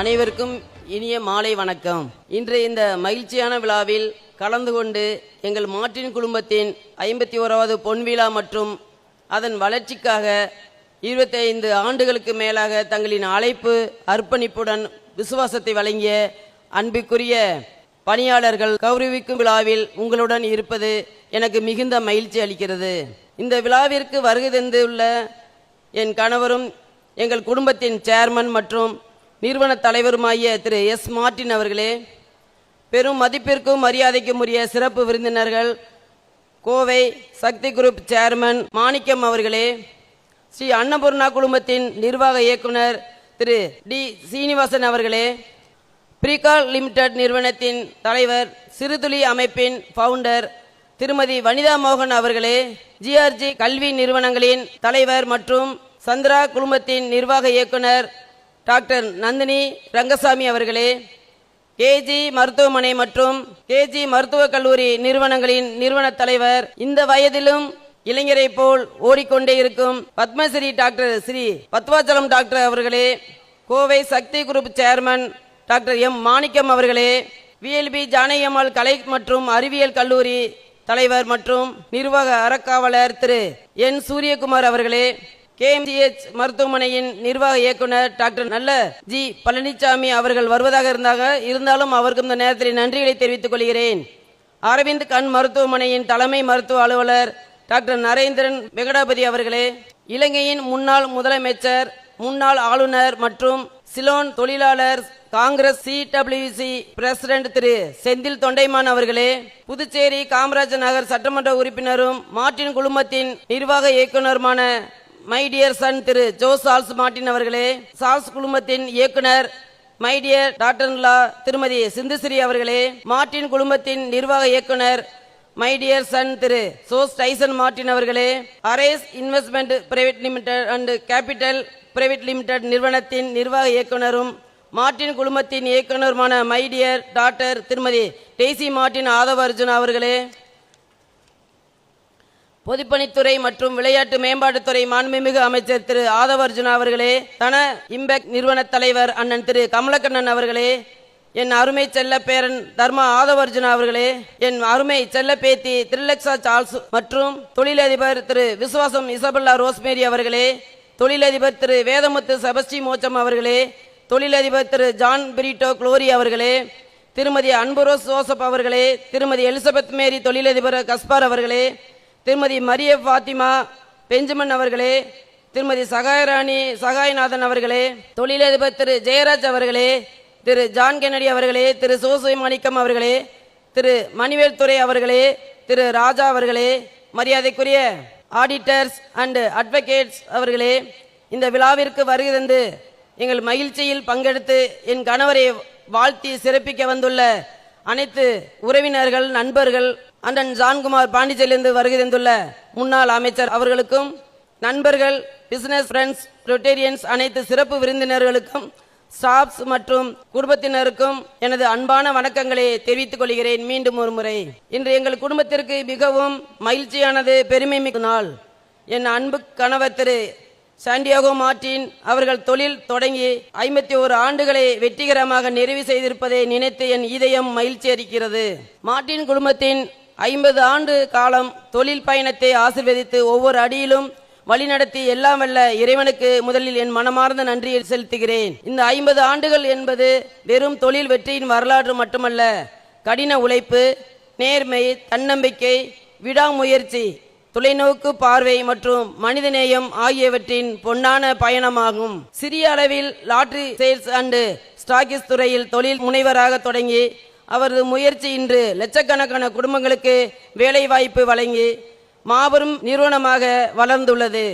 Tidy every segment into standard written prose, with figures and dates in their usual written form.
அனைவருக்கும் இனிய மாலை வணக்கம். இன்று இந்த மகிழ்ச்சியான விழாவில் கலந்து கொண்டு எங்கள் மார்ட்டின் குடும்பத்தின் 51வது பொன்விழா மற்றும் அதன் வளர்ச்சிக்காக 25 ஆண்டுகளுக்கு மேலாக தங்களின் அழைப்பு அர்ப்பணிப்புடன் விசுவாசத்தை வழங்கிய அன்பிற்குரிய பணியாளர்கள் கௌரவிக்கும் விழாவில் உங்களுடன் இருப்பது எனக்கு மிகுந்த மகிழ்ச்சி அளிக்கிறது. இந்த விழாவிற்கு வருகை தந்துள்ள என் கணவரும் எங்கள் குடும்பத்தின் சேர்மன் மற்றும் நிறுவன தலைவருமாகிய திரு எஸ் மார்ட்டின் அவர்களே, பெரும் மதிப்பிற்கும் மரியாதைக்கும் உரிய சிறப்பு விருந்தினர்கள் கோவை சக்தி குரூப் சேர்மன் மாணிக்கம் அவர்களே, ஸ்ரீ அன்னபூர்ணா குழுமத்தின் நிர்வாக இயக்குனர் திரு டி சீனிவாசன் அவர்களே, பிரிகால் லிமிடெட் நிறுவனத்தின் தலைவர் சிறுதுளி அமைப்பின் ஃபவுண்டர் திருமதி வனிதா மோகன் அவர்களே, ஜிஆர்ஜி கல்வி நிறுவனங்களின் தலைவர் மற்றும் சந்திரா குழுமத்தின் நிர்வாக இயக்குனர் டாக்டர் நந்தினி ரங்கசாமி அவர்களே, கேஜி மருத்துவமனை மற்றும் கேஜி மருத்துவக் கல்லூரி நிறுவனங்களின் நிறுவன தலைவர், இந்த வயதிலும் இளைஞரை போல் ஓடிக்கொண்டே இருக்கும் பத்மஸ்ரீ டாக்டர் ஸ்ரீ பத்வாச்சலம் டாக்டர் அவர்களே, கோவை சக்தி குரூப் சேர்மன் டாக்டர் எம் மாணிக்கம் அவர்களே, விஎல்பி ஜானகியம்மாள் கலை மற்றும் அறிவியல் கல்லூரி தலைவர் மற்றும் நிர்வாக அறக்காவலர் திரு என் சூரியகுமார் அவர்களே, KMGH மருத்துவமனையின் நிர்வாக இயக்குனர் டாக்டர் நல்ல ஜி பழனிசாமி அவர்கள் வருவதாக இருந்தாலும் அவருக்கு இந்த நேரத்தில் நன்றிகளை தெரிவித்துக் கொள்கிறேன். அரவிந்த் கண் மருத்துவமனையின் தலைமை மருத்துவ அலுவலர் டாக்டர் நரேந்திரன் வெங்கடாபதி அவர்களே, இலங்கையின் முன்னாள் முதலமைச்சர் முன்னாள் ஆளுநர் மற்றும் சிலோன் தொழிலாளர் காங்கிரஸ் CWC பிரசிடென்ட் திரு செந்தில் தொண்டைமான் அவர்களே, புதுச்சேரி காமராஜர் நகர் சட்டமன்ற உறுப்பினரும் மார்ட்டின் குழுமத்தின் நிர்வாக இயக்குனருமான மை டியர் சன் திரு ஜோ சால்ஸ் மார்ட்டின் அவர்களே, சால்ஸ் குழுமத்தின் இயக்குனர் மை டியர் டாக்டர் திருமதி சிந்துஸ்ரீ அவர்களே, மார்ட்டின் குழுமத்தின் நிர்வாக இயக்குனர் மை டியர் சன் திரு சோஸ் டைசன் மார்ட்டின் அவர்களே, Ares investment private limited and capital private limited நிறுவனத்தின் நிர்வாக இயக்குனரும் மார்ட்டின் குழுமத்தின் இயக்குனருமான மை டியர் டாக்டர் திருமதி டெய்சி மார்ட்டின் ஆதவ அர்ஜுன் அவர்களே, பொதுப்பணித்துறை மற்றும் விளையாட்டு மேம்பாட்டுத்துறை மாண்புமிகு அமைச்சர் திரு ஆதவ அர்ஜுனா அவர்களே, தன இம்பேக்ட் நிறுவன தலைவர் அண்ணன் திரு கமலக்கண்ணன் அவர்களே, என் அருமை செல்ல பேரன் தர்மா ஆதவ அர்ஜுனா அவர்களே, என் அருமை செல்ல பேத்தி திரிலக்ஷா சார்ல்ஸ் மற்றும் தொழிலதிபர் திரு விசுவாசம் இசபெல்லா ரோஸ்மேரி அவர்களே, தொழிலதிபர் திரு வேதமுத்து செபஸ்டி மோச்சம் அவர்களே, தொழிலதிபர் திரு ஜான் பிரிட்டோ குளோரி அவர்களே, திருமதி அன்புரோஸ் ஜோசப் அவர்களே, திருமதி எலிசபெத் மேரி தொழிலதிபர் கஸ்பார் அவர்களே, திருமதி மரிய ஃபாத்திமா பெஞ்சமின் அவர்களே, திருமதி சகாயராணி சகாயநாதன் அவர்களே, தொழிலதிபர் திரு ஜெயராஜ் அவர்களே, திரு ஜான் கென்னடி அவர்களே, திரு சோசை மாணிக்கம் அவர்களே, திரு மணிவேல் துரை அவர்களே, திரு ராஜா அவர்களே, மரியாதைக்குரிய ஆடிட்டர்ஸ் அண்ட் அட்வொகேட்ஸ் அவர்களே, இந்த விழாவிற்கு வருகை தந்து எங்கள் மகிழ்ச்சியில் பங்கெடுத்து என் கணவரை வாழ்த்தி சிறப்பிக்க வந்துள்ள அனைத்து உறவினர்கள் நண்பர்கள், அண்ணன் ஜான்குமார் பாண்டிச்சேரியிலிருந்து வருகை தந்துள்ள முன்னாள் அமைச்சர் அவர்களுக்கும், நண்பர்கள், பிசினஸ் ஃப்ரெண்ட்ஸ், ரொட்டேரியன்ஸ், அனைத்து சிறப்பு விருந்தினர்களுக்கும், ஸ்டாஃப்ஸ் மற்றும் குடும்பத்தினருக்கும் எனது அன்பான வணக்கங்களை தெரிவித்துக் கொள்கிறேன். மீண்டும் ஒரு முறை இன்று எங்கள் குடும்பத்திற்கு மிகவும் மகிழ்ச்சியானது, பெருமை மிக்க நாள். என் அன்பு கணவர் திரு சாண்டியாகோ மார்ட்டின் அவர்கள் தொழில் தொடங்கி 51 ஆண்டுகளை வெற்றிகரமாக நிறைவு செய்திருப்பதை நினைத்து என் இதயம் மகிழ்ச்சி அளிக்கிறது. மார்ட்டின் குடும்பத்தின் 50 ஆண்டு காலம் தொழில் பயணத்தை ஆசீர்வதித்து ஒவ்வொரு அடியிலும் வழிநடத்தி எல்லாம் வல்ல இறைவனுக்கு முதலில் என் மனமார்ந்த நன்றியை செலுத்துகிறேன். இந்த 50 ஆண்டுகள் என்பது வெறும் தொழில் வெற்றியின் வரலாறு மட்டுமல்ல, கடின உழைப்பு, நேர்மை, தன்னம்பிக்கை, விடாமுயற்சி, தொலைநோக்கு பார்வை மற்றும் மனிதநேயம் ஆகியவற்றின் பொன்னான பயணமாகும். சிறிய அளவில் லாட்டரி சேல்ஸ் அண்ட் ஸ்டாக்கிஸ் துறையில் தொழில் முனைவராக தொடங்கி அவரது முயற்சி இன்று லட்சக்கணக்கான குடும்பங்களுக்கு வேலை வாய்ப்பு வழங்கி மாபெரும் நிறுவனமாக வளர்ந்துள்ளது.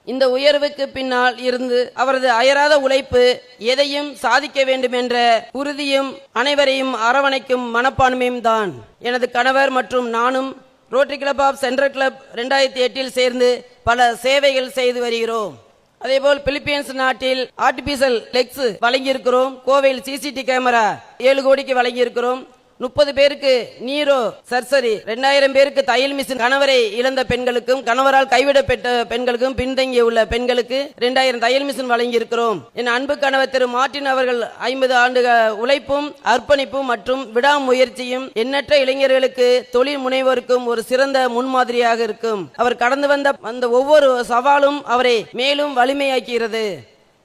இந்த உயர்வுக்கு பின்னால் இருந்து அவரது அயராத உழைப்பு, எதையும் சாதிக்க வேண்டும் என்ற உறுதியும் அனைவரையும் அரவணைக்கும் மனப்பான்மையும் தான். எனது கணவர் மற்றும் நானும் Rotary Club of Central Club 2008 சேர்ந்து பல சேவைகள் செய்து வருகிறோம். அதேபோல் பிலிப்பீன்ஸ் நாட்டில் ஆர்டிபிஷியல் லெக்ஸ் வழங்கியிருக்கிறோம். கோவையில் CCTV கேமரா 7 கோடிக்கு வழங்கியிருக்கிறோம். 30 பேருக்கு நீரோ சர்சரி, 2000 பேருக்கு தையல் மிஷின், கணவரை இழந்த பெண்களுக்கும் கணவரால் கைவிடப்பட்ட பெண்களுக்கும் பின்தங்கிய உள்ள பெண்களுக்கு 2000 தையல் மிஷின் வழங்கி இருக்கிறோம். என் அன்பு கணவர் திரு மார்ட்டின் அவர்கள் 50 ஆண்டு உழைப்பும் அர்ப்பணிப்பும் மற்றும் விடாமுயற்சியும் எண்ணற்ற இளைஞர்களுக்கு தொழில் முனைவோருக்கும் ஒரு சிறந்த முன்மாதிரியாக இருக்கும். அவர் கடந்து வந்த ஒவ்வொரு சவாலும் அவரை மேலும் வலிமையாக்குகிறது.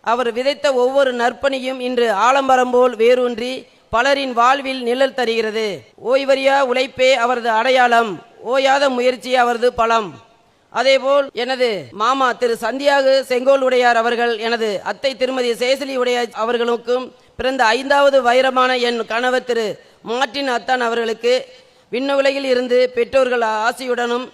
அவர் விதைத்த ஒவ்வொரு நற்பணியும் இன்று ஆலமரம் போல் வேரூன்றி பலரின் வாழ்வில் நிழல் தருகிறது. ஓய்வறியா உழைப்பே அவரது அடையாளம், ஓயாத முயற்சி அவரது பலம். அதேபோல் எனது மாமா திரு சந்தியாகு செங்கோல் உடையார் அவர்கள் எனது அத்தை திருமதி சேசலி உடையார் அவர்களுக்கும் பிறந்த 5வது வைரமான என் கணவர் திரு மார்ட்டின் அத்தான் அவர்களுக்கு விண்ணுலகில் இருந்து பெற்றோர்கள் ஆசியுடனும்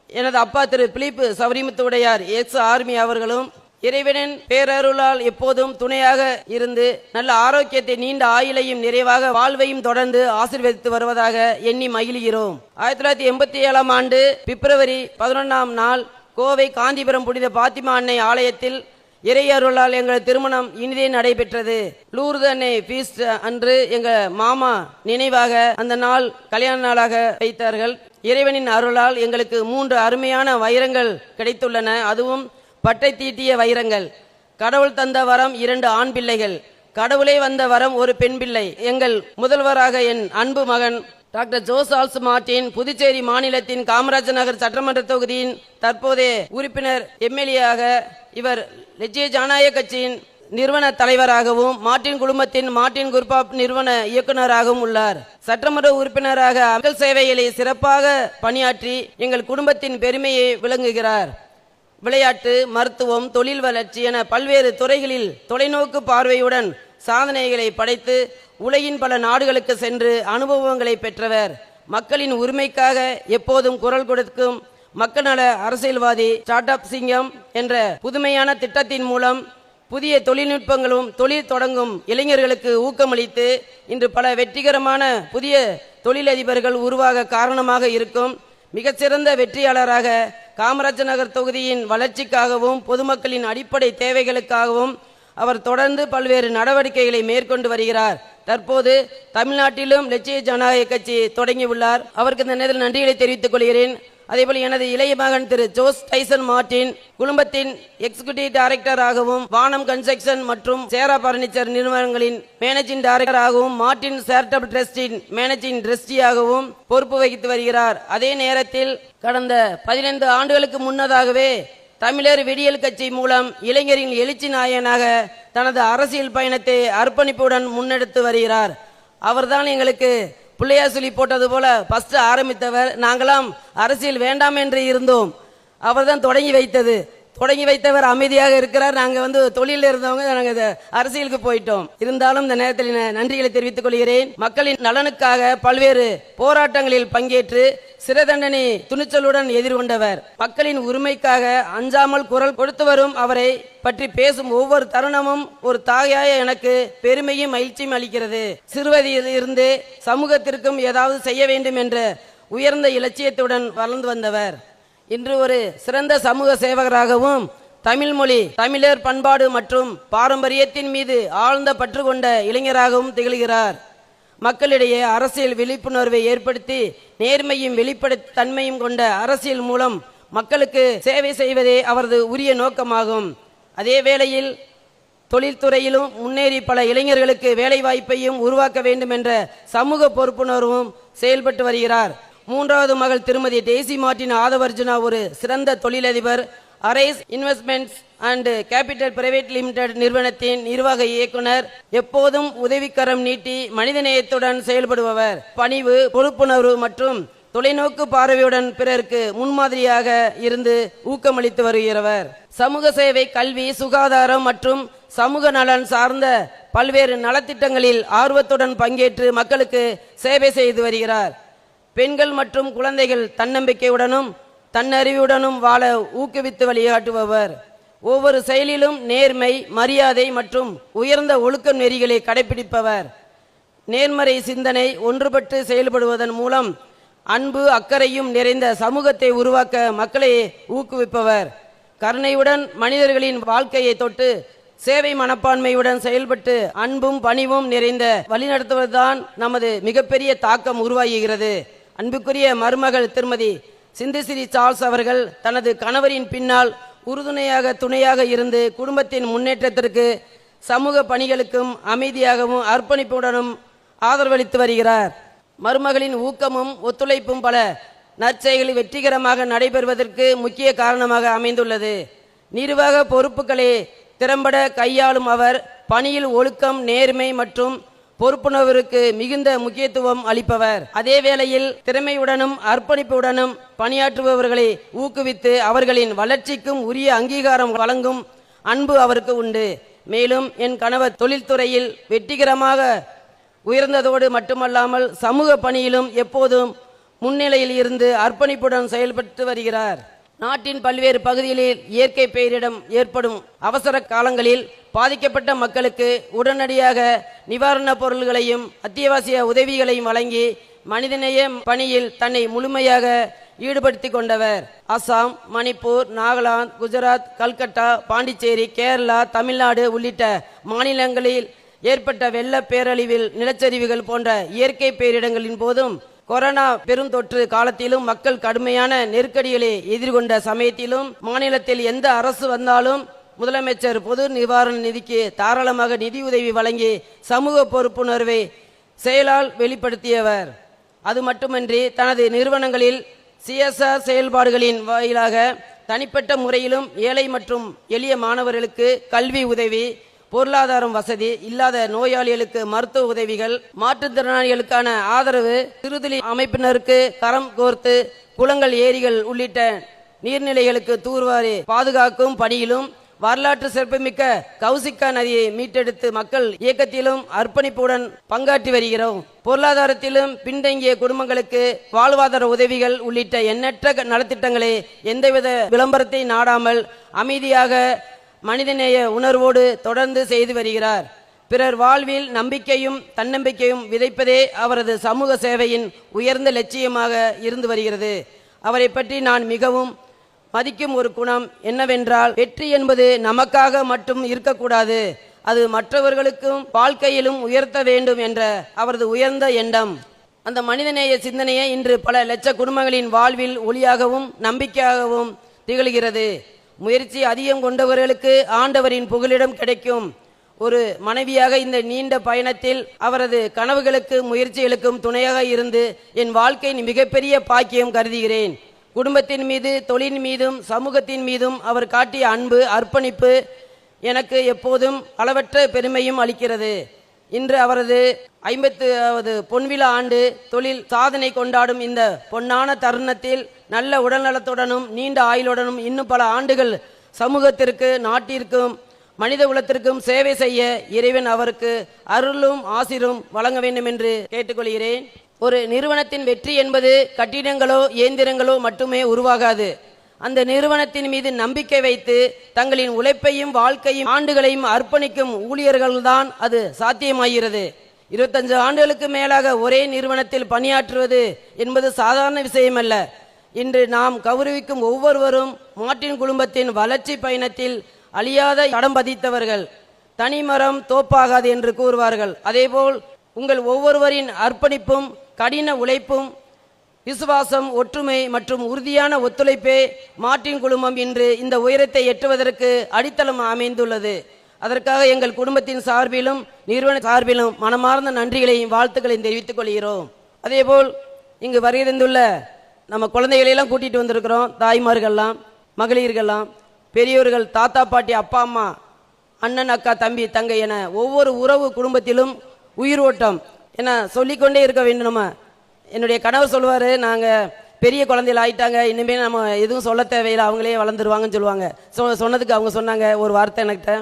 எனது அப்பா திரு பிலிப்பு சவரிமுத்து உடையார் எக்ஸ் ஆர்மி அவர்களும் இறைவனின் பேரருளால் எப்போதும் துணையாக இருந்து நல்ல ஆரோக்கியத்தை, நீண்ட ஆயுளையும் நிறைவாக வாழ்வையும் தொடர்ந்து ஆசீர்வதித்து வருவதாக எண்ணி மகிழ்கிறோம். 1987 ஆண்டு பிப்ரவரி 11ஆம் நாள் கோவை காந்திபுரம் புனித பாத்திமா அன்னை ஆலயத்தில் இறையருளால் எங்கள் திருமணம் இனிதே நடைபெற்றது. லூர்து அன்னை ஃபீஸ்ட் அன்று எங்கள் மாமா நினைவாக அந்த நாள் கல்யாண நாளாக வைத்தார்கள். இறைவனின் அருளால் எங்களுக்கு 3 அருமையான வைரங்கள் கிடைத்துள்ளன. அதுவும் பட்டை தீட்டிய வைரங்கள். கடவுள் தந்த வரம் 2 ஆண் பிள்ளைகள், கடவுளே வந்த வரம் ஒரு பெண் பிள்ளை. எங்கள் முதல்வராக என் அன்பு மகன் டாக்டர் ஜோசால்ஸ் மார்ட்டின் புதுச்சேரி மாநிலத்தின் காமராஜர் நகர் சட்டமன்ற தொகுதியின் தற்போதைய உறுப்பினர் எம்எல்ஏயாக, இவர் லட்சிய ஜனநாயக கட்சியின் நிறுவன தலைவராகவும் மார்ட்டின் குழுமத்தின் மார்ட்டின் குரூப் ஆஃப் நிறுவன இயக்குநராகவும் உள்ளார். சட்டமன்ற உறுப்பினராக மக்கள் சேவைகளை சிறப்பாக பணியாற்றி எங்கள் குடும்பத்தின் பெருமையை விளங்குகிறார். விளையாட்டு, மருத்துவம், தொழில் வளர்ச்சி என பல்வேறு துறைகளில் தொலைநோக்கு பார்வையுடன் சாதனைகளை படைத்து உலகின் பல நாடுகளுக்கு சென்று அனுபவங்களை பெற்றவர். மக்களின் உரிமைக்காக எப்போதும் குரல் கொடுக்கும் மக்கள் நல அரசியல்வாதி. ஸ்டார்ட் அப் சிங்கம் என்ற புதுமையான திட்டத்தின் மூலம் புதிய தொழில்நுட்பங்களும் தொழில் தொடங்கும் இளைஞர்களுக்கு ஊக்கமளித்து இன்று பல வெற்றிகரமான புதிய தொழிலதிபர்கள் உருவாக காரணமாக இருக்கும் மிகச்சிறந்த வெற்றியாளராக காமராஜர் நகர் தொகுதியின் வளர்ச்சிக்காகவும் பொதுமக்களின் அடிப்படை தேவைகளுக்காகவும் அவர் தொடர்ந்து பல்வேறு நடவடிக்கைகளை மேற்கொண்டு வருகிறார். தற்போது தமிழ்நாட்டிலும் லட்சிய ஜனநாயக கட்சி தொடங்கியுள்ளார். அவருக்கு இந்த நேரத்தில் நன்றிகளை தெரிவித்துக் கொள்கிறேன். அதேபோல் எனது இளைய மகன் திரு ஜோஸ் டைசன் மார்ட்டின் குழுமத்தின் எக்ஸிகியூட்டிவ் டைரக்டராகவும், வானம் கன்ஸ்ட்ரக்ஷன் மற்றும் சேரா பர்னிச்சர் நிறுவனங்களின் மேனேஜிங் டைரக்டராகவும், மார்ட்டின் சேரிட்டபிள் ட்ரஸ்டின் மேனேஜிங் ட்ரஸ்டியாகவும் பொறுப்பு வகித்து வருகிறார். அதே நேரத்தில் கடந்த 15 ஆண்டுகளுக்கு முன்னதாகவே தமிழர் விடியல் கட்சி மூலம் இளைஞரின் எழுச்சி நாயகனாக தனது அரசியல் பயணத்தை அர்ப்பணிப்புடன் முன்னெடுத்து வருகிறார். அவர்தான் எங்களுக்கு பிள்ளையார் சொல்லி போட்டது போல ஃபர்ஸ்ட் ஆரம்பித்தவர். நாங்களாம் அரசியல் வேண்டாம் என்று இருந்தோம், அவர்தான் தொடங்கி வைத்தவர். அமைதியாக இருக்கிறார். நாங்கள் தொழிலில் இருந்தவங்க நாங்கள் அரசியலுக்கு போயிட்டோம். இருந்தாலும் இந்த நேரத்தில் நன்றிகளை தெரிவித்துக் கொள்கிறேன். மக்களின் நலனுக்காக பல்வேறு போராட்டங்களில் பங்கேற்று சிறை தண்டனை துணிச்சலுடன் எதிர்கொண்டவர். மக்களின் உரிமைக்காக அஞ்சாமல் குரல் கொடுத்து வரும் அவரை பற்றி பேசும் ஒவ்வொரு தருணமும் ஒரு தாயாய எனக்கு பெருமையும் மகிழ்ச்சியும் அளிக்கிறது. சிறுவயதில் இருந்தே சமூகத்திற்கும் ஏதாவது செய்ய வேண்டும் என்ற உயர்ந்த இலட்சியத்துடன் வளர்ந்து வந்தவர். இன்று ஒரு சிறந்த சமூக சேவகராகவும் தமிழ் மொழி, தமிழர் பண்பாடு மற்றும் பாரம்பரியத்தின் மீது ஆழ்ந்த பற்று கொண்ட இளைஞராகவும் திகழ்கிறார். மக்களிடையே அரசியல் விழிப்புணர்வை ஏற்படுத்தி நேர்மையும் வெளிப்படைத் தன்மையும் கொண்ட அரசியல் மூலம் மக்களுக்கு சேவை செய்வதே அவரது உரிய நோக்கமாகும். அதே வேளையில் தொழில்துறையிலும் முன்னேறி பல இளைஞர்களுக்கு வேலைவாய்ப்பையும் உருவாக்க வேண்டும் என்ற சமூக பொறுப்புணர்வும் செயல்பட்டு வருகிறார். 3வது மகள் திருமதி டெய்சி மார்ட்டின் ஆதவர்ஜுனா ஒரு சிறந்த தொழிலதிபர். Arise investments and capital private limited நிறுவனத்தின் நிர்வாக இயக்குனர். எப்போதும் உதவிக்கரம் நீட்டி மனிதநேயத்துடன் செயல்படுபவர். பணிவு, பொறுப்புணர்வு மற்றும் தொலைநோக்கு பார்வையுடன் பிறருக்கு முன்மாதிரியாக இருந்து ஊக்கமளித்து வருகிறவர். சமூக சேவை, கல்வி, சுகாதாரம் மற்றும் சமூக நலன் சார்ந்த பல்வேறு நலத்திட்டங்களில் ஆர்வத்துடன் பங்கேற்று மக்களுக்கு சேவை செய்து வருகிறார். பெண்கள் மற்றும் குழந்தைகள் தன்னம்பிக்கையுடனும் தன்னறிவுடனும் வாழ ஊக்குவித்து வழிகாட்டுபவர். ஒவ்வொரு செயலிலும் நேர்மை, மரியாதை மற்றும் உயர்ந்த ஒழுக்க நெறிகளை கடைபிடிப்பவர். நேர்மறை சிந்தனை, ஒன்றுபட்டு செயல்படுவதன் மூலம் அன்பு, அக்கறையும் நிறைந்த சமூகத்தை உருவாக்க மக்களை ஊக்குவிப்பவர். கருணையுடன் மனிதர்களின் வாழ்க்கையை தொட்டு சேவை மனப்பான்மையுடன் செயல்பட்டு அன்பும் பணிவும் நிறைந்த வழிநடத்துவதுதான் நமது மிகப்பெரிய தாக்கம் உருவாகுகிறது. அன்புக்குரிய மருமகள் திருமதி சிந்துஸ்ரீ சார்ல்ஸ் அவர்கள் தனது கணவரின் பின்னால் உறுதுணையாக துணையாக இருந்து குடும்பத்தின் முன்னேற்றத்திற்கு சமூக பணிகளுக்கும் அமைதியாகவும் அர்ப்பணிப்புடனும் ஆதரவளித்து வருகிறார். மருமகளின் ஊக்கமும் ஒத்துழைப்பும் பல நற்செயல்கள் வெற்றிகரமாக நடைபெறுவதற்கு முக்கிய காரணமாக அமைந்துள்ளது. நிர்வாக பொறுப்புகளை திறம்பட கையாளும் அவர் பணியில் ஒழுக்கம், நேர்மை மற்றும் பொறுப்புணர்வுக்கு மிகுந்த முக்கியத்துவம் அளிப்பவர். அதே வேளையில் திறமையுடனும் அர்ப்பணிப்புடனும் பணியாற்றுபவர்களை ஊக்குவித்து அவர்களின் வளர்ச்சிக்கும் உரிய அங்கீகாரம் வழங்கும் அன்பு அவருக்கு உண்டு. மேலும் என் கணவர் தொழில்துறையில் வெற்றிகரமாக உயர்ந்ததோடு மட்டுமல்லாமல் சமூக பணியிலும் எப்போதும் முன்னிலையில் இருந்து அர்ப்பணிப்புடன் செயல்பட்டு வருகிறார். நாட்டின் பல்வேறு பகுதிகளில் இயற்கை பேரிடம் ஏற்படும் அவசர காலங்களில் பாதிக்கப்பட்ட மக்களுக்கு உடனடியாக நிவாரணப் பொருள்களையும் அத்தியாவசிய உதவிகளையும் வழங்கி மனிதநேய பணியில் தன்னை முழுமையாக ஈடுபடுத்தி கொண்டவர். அசாம், மணிப்பூர், நாகாலாந்து, குஜராத், கல்கத்தா, பாண்டிச்சேரி, கேரளா, தமிழ்நாடு உள்ளிட்ட மாநிலங்களில் ஏற்பட்ட வெள்ள பேரழிவில், நிலச்சரிவுகள் போன்ற இயற்கை பேரிடங்களின் போதும், கொரோனா பெருந்தொற்று காலத்திலும், மக்கள் கடுமையான நெருக்கடிகளை எதிர்கொண்ட சமயத்திலும், மாநிலத்தில் எந்த அரசு வந்தாலும் முதலமைச்சர் பொது நிவாரண நிதிக்கு தாராளமாக நிதியுதவி வழங்கி சமூக பொறுப்புணர்வை செயலால் வெளிப்படுத்தியவர். அது மட்டுமன்றி தனது நிறுவனங்களில் CSR செயல்பாடுகளின் வாயிலாக தனிப்பட்ட முறையிலும் ஏழை மற்றும் எளிய மாணவர்களுக்கு கல்வி உதவி, பொருளாதாரம் வசதி இல்லாத நோயாளிகளுக்கு மருத்துவ உதவிகள், மாற்றுத்திறனாளிகளுக்கான ஆதரவு, சிறுதுளி அமைப்பினருக்கு கரம் கோர்த்து குளங்கள், ஏரிகள் உள்ளிட்ட நீர்நிலைகளுக்கு தூர்வாரி பாதுகாக்கும் பணியிலும், வரலாற்று சிறப்புமிக்க கௌசிக்கா நதியை மீட்டெடுத்து மக்கள் இயக்கத்திலும் அர்ப்பணிப்புடன் பங்காற்றி வருகிறோம். பொருளாதாரத்திலும் பின்தங்கிய குடும்பங்களுக்கு வாழ்வாதார உதவிகள் உள்ளிட்ட எண்ணற்ற நலத்திட்டங்களை எந்தவித விளம்பரத்தை நாடாமல் அமைதியாக மனிதநேய உணர்வோடு தொடர்ந்து செய்து வருகிறார். பிறர் வாழ்வில் நம்பிக்கையும் தன்னம்பிக்கையும் விதைப்பதே அவரது சமூக சேவையின் உயர்ந்த லட்சியமாக இருந்து வருகிறது. அவரை பற்றி நான் மிகவும் மதிக்கும் ஒரு குணம் என்னவென்றால், வெற்றி என்பது நமக்காக மட்டும் இருக்கக்கூடாது, அது மற்றவர்களுக்கும் வாழ்க்கையிலும் உயர்த்த வேண்டும் என்ற அவரது உயர்ந்த எண்ணம். அந்த மனிதநேய சிந்தனையை இன்று பல லட்ச குடும்பங்களின் வாழ்வில் ஒளியாகவும் நம்பிக்கையாகவும் திகழ்கிறது. முயற்சி அதிகம் கொண்டவர்களுக்கு ஆண்டவரின் புகலிடம் கிடைக்கும். ஒரு மனைவியாக இந்த நீண்ட பயணத்தில் அவரது கனவுகளுக்கு முயற்சிகளுக்கும் துணையாக இருந்து என் வாழ்க்கையின் மிகப்பெரிய பாக்கியம் கருதுகிறேன். குடும்பத்தின் மீது, தொழில் மீதும் சமூகத்தின் மீதும் அவர் காட்டிய அன்பு, அர்ப்பணிப்பு எனக்கு எப்போதும் அளவற்ற பெருமையும் அளிக்கிறது. இன்று அவரது 50வது பொன்விழா ஆண்டு தொழில் சாதனை கொண்டாடும் இந்த பொன்னான தருணத்தில் நல்ல உடல்நலத்துடனும் நீண்ட ஆயுளுடனும் இன்னும் பல ஆண்டுகள் சமூகத்திற்கு, நாட்டிற்கும் மனித குலத்திற்கும் சேவை செய்ய இறைவன் அவருக்கு அருளும் ஆசிரும் வழங்க வேண்டும் என்று கேட்டுக்கொள்கிறேன். ஒரு நிறுவனத்தின் வெற்றி என்பது கட்டிடங்களோ இயந்திரங்களோ மட்டுமே உருவாகாது. அந்த நிறுவனத்தின் மீது நம்பிக்கை வைத்து தங்களின் உழைப்பையும் வாழ்க்கையும் ஆண்டுகளையும் அர்ப்பணிக்கும் ஊழியர்கள்தான் அது சாத்தியமாகிறது. 25 ஆண்டுகளுக்கு மேலாக ஒரே நிறுவனத்தில் பணியாற்றுவது என்பது சாதாரண விஷயமல்ல. இன்று நாம் கௌரவிக்கும் ஒவ்வொருவரும் மார்ட்டின் குழுமத்தின் வளர்ச்சி பயணத்தில் அழியாத இடம் பதித்தவர்கள். தனிமரம் தோப்பாகாது என்று கூறுவார்கள். அதேபோல் உங்கள் ஒவ்வொருவரின் அர்ப்பணிப்பும், கடின உழைப்பும், விசுவாசம், ஒற்றுமை மற்றும் உறுதியான ஒத்துழைப்பே மார்ட்டின் குழுமம் இன்று இந்த உயரத்தை எட்டுவதற்கு அடித்தளம் அமைந்துள்ளது. அதற்காக எங்கள் குடும்பத்தின் சார்பிலும் நிறுவன சார்பிலும் மனமார்ந்த நன்றிகளையும் வாழ்த்துக்களையும் தெரிவித்துக் கொள்கிறோம். அதேபோல் இங்கு வருகின்றுள்ள நம்ம குழந்தைகளையெல்லாம் கூட்டிகிட்டு வந்திருக்கிறோம். தாய்மார்கள்லாம், மகளிர்கள்லாம், பெரியோர்கள், தாத்தா பாட்டி, அப்பா அம்மா, அண்ணன் அக்கா தம்பி தங்கை என ஒவ்வொரு உறவு குடும்பத்திலும் உயிரோட்டம் என சொல்லிக்கொண்டே இருக்க வேண்டும். நம்ம என்னுடைய கணவர் சொல்லுவார், நாங்கள் பெரிய குழந்தைகள் ஆகிட்டாங்க, இனிமேல் நம்ம எதுவும் சொல்ல தேவையில்லை, அவங்களே வளர்ந்துருவாங்கன்னு சொல்லுவாங்க. சொன்னதுக்கு அவங்க சொன்னாங்க ஒரு வார்த்தை என்கிட்ட,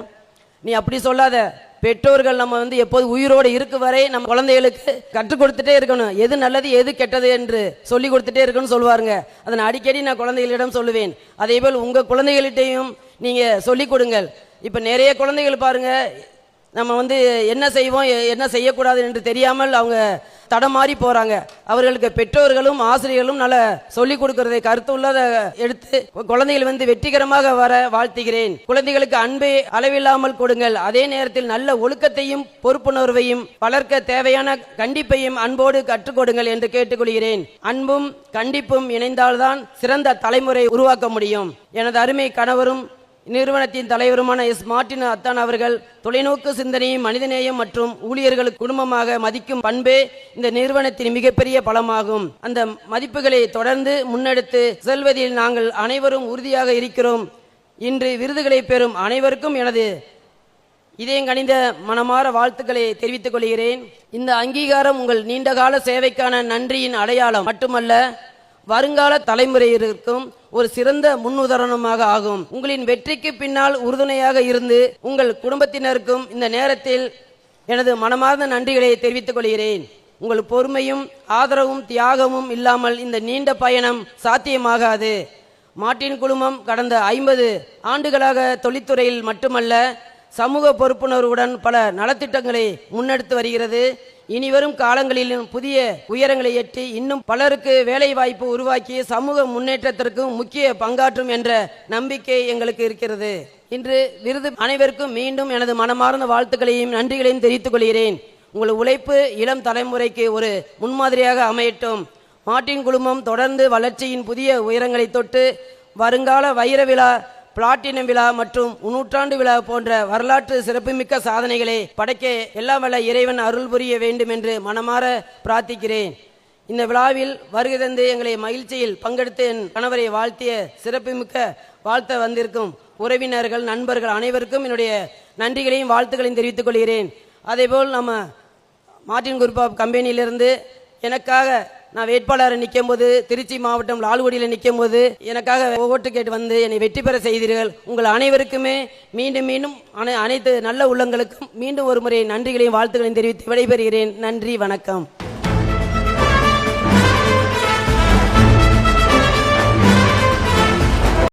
நீ அப்படி சொல்லாத, பெற்றோர்கள் நம்ம எப்போது உயிரோடு இருக்கு வரை நம்ம குழந்தைகளுக்கு கற்றுக் கொடுத்துட்டே இருக்கணும், எது நல்லது எது கெட்டது என்று சொல்லி கொடுத்துட்டே இருக்கணும்னு சொல்லுவாருங்க. அதை நான் அடிக்கடி குழந்தைகளிடம் சொல்லுவேன். அதேபோல் உங்கள் குழந்தைகள்கிட்டையும் நீங்கள் சொல்லிக் கொடுங்கள். இப்போ நிறைய குழந்தைகள் பாருங்கள், நம்ம என்ன செய்வோம் என்ன செய்யக்கூடாது என்று தெரியாமல் அவங்க தடமாறி போறாங்க. அவர்களுக்கு பெற்றோர்களும் ஆசிரியர்களும் நல்ல சொல்லிக் கொடுக்கறதை கருத்துள்ளத எடுத்து குழந்தைகள் வெற்றிகரமாக வர வாழ்த்துகிறேன். குழந்தைகளுக்கு அன்பை அளவில்லாமல் கொடுங்கள். அதே நேரத்தில் நல்ல ஒழுக்கத்தையும் பொறுப்புணர்வையும் வளர்க்க தேவையான கண்டிப்பையும் அன்போடு கற்றுக் கொடுங்கள் என்று கேட்டுக்கொள்கிறேன். அன்பும் கண்டிப்பும் இணைந்தால்தான் சிறந்த தலைமுறை உருவாக்க முடியும். எனது அருமை கணவரும் நிறுவனத்தின் தலைவருமான எஸ். மார்ட்டின் அத்தான் அவர்கள் தொலைநோக்கு சிந்தனையும் மனிதநேயம் மற்றும் ஊழியர்களுக்கு குடும்பமாக மதிக்கும் பண்பே இந்த நிறுவனத்தின் மிகப்பெரிய பலமாகும். அந்த மதிப்புகளை தொடர்ந்து முன்னெடுத்து செல்வதில் நாங்கள் அனைவரும் உறுதியாக இருக்கிறோம். இன்று விருதுகளை பெறும் அனைவருக்கும் எனது இதயங்கனிந்த மனமார வாழ்த்துக்களை தெரிவித்துக் கொள்கிறேன். இந்த அங்கீகாரம் உங்கள் நீண்டகால சேவைக்கான நன்றியின் அடையாளம் மட்டுமல்ல, வருங்கால தலைமுறையினருக்கும் ஒரு சிறந்த முன்னுதாரணமாக ஆகும். உங்களின் வெற்றிக்கு பின்னால் உறுதுணையாக இருந்து உங்கள் குடும்பத்தினருக்கும் இந்த நேரத்தில் எனது மனமார்ந்த நன்றிகளை தெரிவித்துக் கொள்கிறேன். உங்கள் பொறுமையும் ஆதரவும் தியாகமும் இல்லாமல் இந்த நீண்ட பயணம் சாத்தியமாகாது. மார்ட்டின் குழுமம் கடந்த 50 ஆண்டுகளாக தொழில்துறையில் மட்டுமல்ல, சமூக பொறுப்புணர்வுடன் பல நலத்திட்டங்களை முன்னெடுத்து வருகிறது. இனிவரும் காலங்களிலும் புதிய உயரங்களை எட்டி இன்னும் பலருக்கு வேலை வாய்ப்பு உருவாக்கி சமூக முன்னேற்றத்திற்கும் முக்கிய பங்காற்றும் என்ற நம்பிக்கை எங்களுக்கு இருக்கிறது. இன்று விருது அனைவருக்கும் மீண்டும் எனது மனமார்ந்த வாழ்த்துக்களையும் நன்றிகளையும் தெரிவித்துக் கொள்கிறேன். உங்கள் உழைப்பு இளம் தலைமுறைக்கு ஒரு முன்மாதிரியாக அமையட்டும். மார்ட்டின் குழுமம் தொடர்ந்து வளர்ச்சியின் புதிய உயரங்களை தொட்டு வருங்கால வைர விழா, பிளாட்டினம் விழா மற்றும் 100ஆண்டு விழா போன்ற வரலாற்று சிறப்புமிக்க சாதனைகளை படைக்க எல்லாம் வல்ல இறைவன் அருள் புரிய வேண்டும் என்று மனமாற பிரார்த்திக்கிறேன். இந்த விழாவில் வருகை தந்து எங்களை மகிழ்ச்சியில் பங்கெடுத்து என் கணவரை வாழ்த்திய சிறப்புமிக்க வாழ்த்த வந்திருக்கும் உறவினர்கள், நண்பர்கள் அனைவருக்கும் என்னுடைய நன்றிகளையும் வாழ்த்துக்களையும் தெரிவித்துக் கொள்கிறேன். அதேபோல் நம்ம மார்ட்டின் குரூப் ஆஃப் கம்பெனியிலிருந்து எனக்காக நான் வேட்பாளரை நிற்கும் போது திருச்சி மாவட்டம் லால்குடியில் நிற்கும் போது எனக்காக ஓட்டு கேட்டு வந்து என்னை வெற்றி பெற செய்தீர்கள். உங்கள் அனைவருக்குமே மீண்டும் மீண்டும் அனைத்து நல்ல உள்ளங்களுக்கும் மீண்டும் ஒரு முறை நன்றிகளையும் வாழ்த்துக்களையும் தெரிவித்து விடைபெறுகிறேன். நன்றி, வணக்கம்.